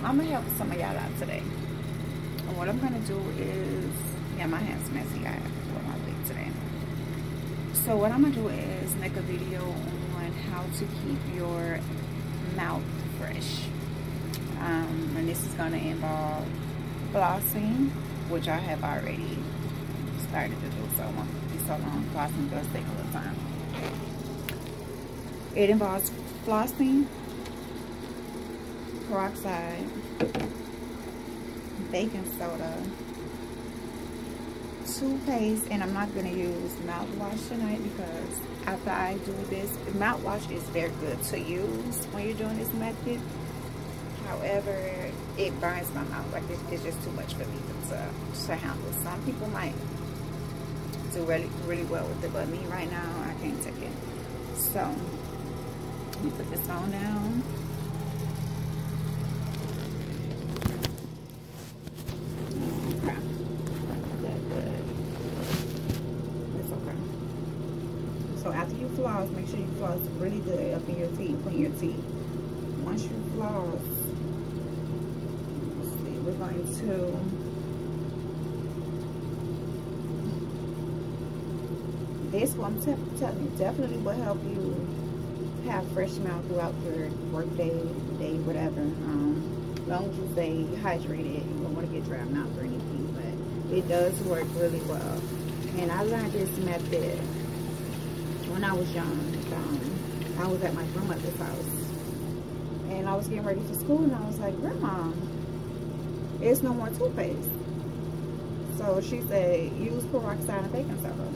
I'm gonna help some of y'all out today. And what I'm gonna do is, yeah, my hand's messy. I have to put my wig today. So what I'm gonna do is make a video on how to keep your mouth fresh. And this is gonna involve flossing, which I have already started to do, so I won't be so long. Flossing does take a little time. It involves flossing, peroxide, baking soda, toothpaste, and I'm not going to use mouthwash tonight because after I do this, mouthwash is very good to use when you're doing this method. However, it burns my mouth. Like it's just too much for me to handle. Some people might do really well with it, but me right now, I can't take it. So let me put this phone down. Okay. Good. It's okay. So after you floss, make sure you floss really good up in your teeth, clean your teeth. Once you floss, let's see, we're going to this one, telling you, definitely will help you have fresh mouth throughout your work day, whatever. As long as you stay hydrated, you don't want to get dry mouth or anything, but it does work really well. And I learned this method when I was young. I was at my grandmother's house, and I was getting ready for school, and I was like, Grandma, there's no more toothpaste. So she said, use peroxide and baking soda.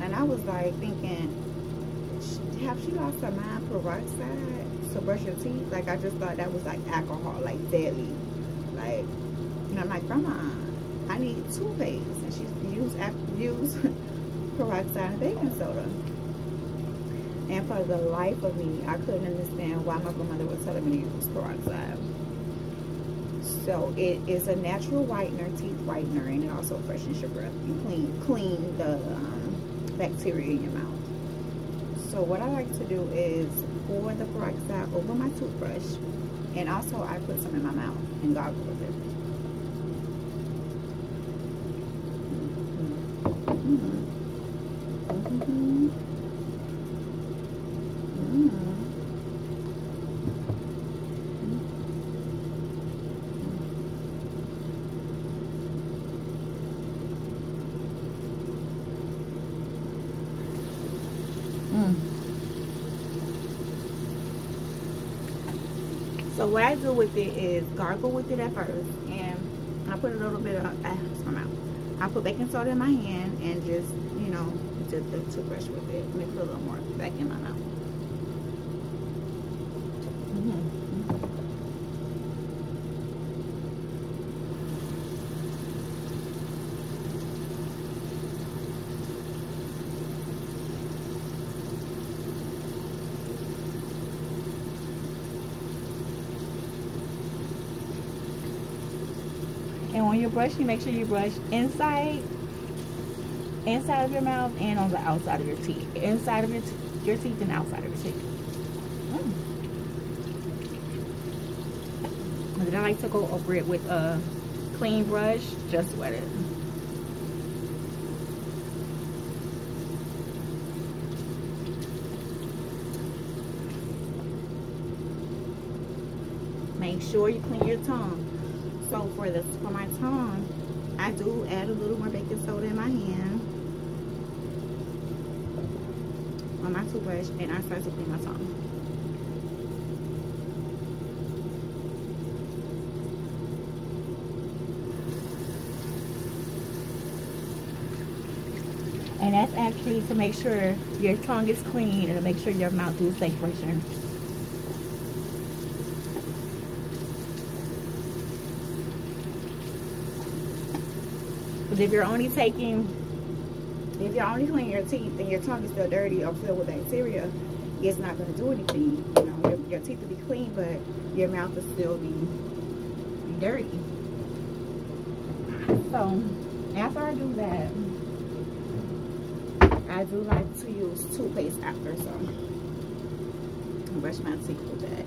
And I was like thinking, have she lost her mind? Peroxide to brush your teeth? Like, I just thought that was like alcohol, like deadly. Like, and I'm like, Grandma, I need toothpaste. And she used peroxide and baking soda. And for the life of me, I couldn't understand why my grandmother was telling me to use peroxide. So it is a natural whitener, teeth whitener, and it also freshens your breath. You clean the bacteria in your mouth. So what I like to do is pour the peroxide over my toothbrush, and also I put some in my mouth and gargle with it. So what I do with it is gargle with it at first, and I put a little bit of I put baking soda in my hand and just, you know, dip the toothbrush with it. Let me put a little more back in my mouth. And when you're brushing, make sure you brush inside of your mouth and on the outside of your teeth. Inside of your teeth and outside of your teeth. And then I like to go over it with a clean brush, just wet it. Make sure you clean your tongue. So for my tongue, I do add a little more baking soda in my hand on my toothbrush, and I start to clean my tongue. And that's actually to make sure your tongue is clean and to make sure your mouth do stay fresher. If you're only cleaning your teeth and your tongue is still dirty or filled with bacteria, it's not going to do anything. You know, your teeth will be clean, but your mouth will still be dirty. So after I do that, I do like to use toothpaste after, so brush my teeth with that.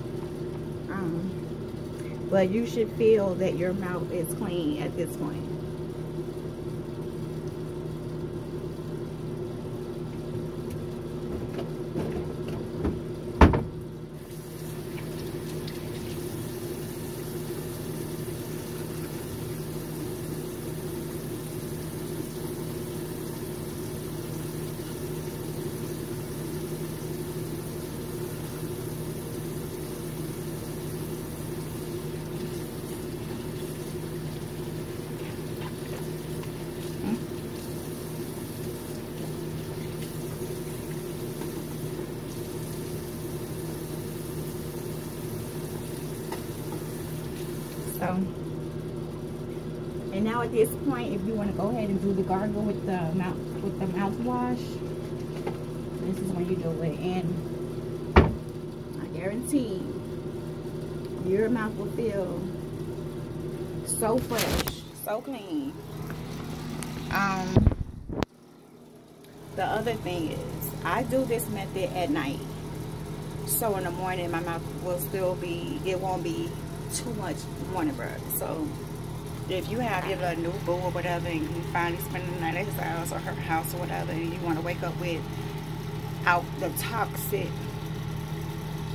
but you should feel that your mouth is clean at this point. So, and now at this point, if you want to go ahead and do the gargle with the mouthwash, this is when you do it, and I guarantee your mouth will feel so fresh, so clean. The other thing is, I do this method at night, so in the morning my mouth will still be, it won't be too much morning breath. So if you have your little new boo or whatever, and you finally spending the night at his house or her house or whatever, and you want to wake up without the toxic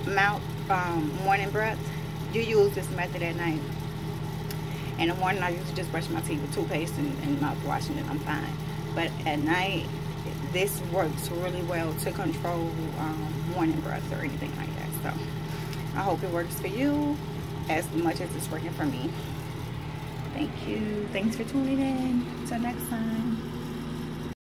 mouth morning breath, you use this method at night. In the morning I usually just brush my teeth with toothpaste and mouthwash, and then I'm fine. But at night, this works really well to control morning breath or anything like that. So I hope it works for you as much as it's working for me. Thank you. Thanks for tuning in. Until next time.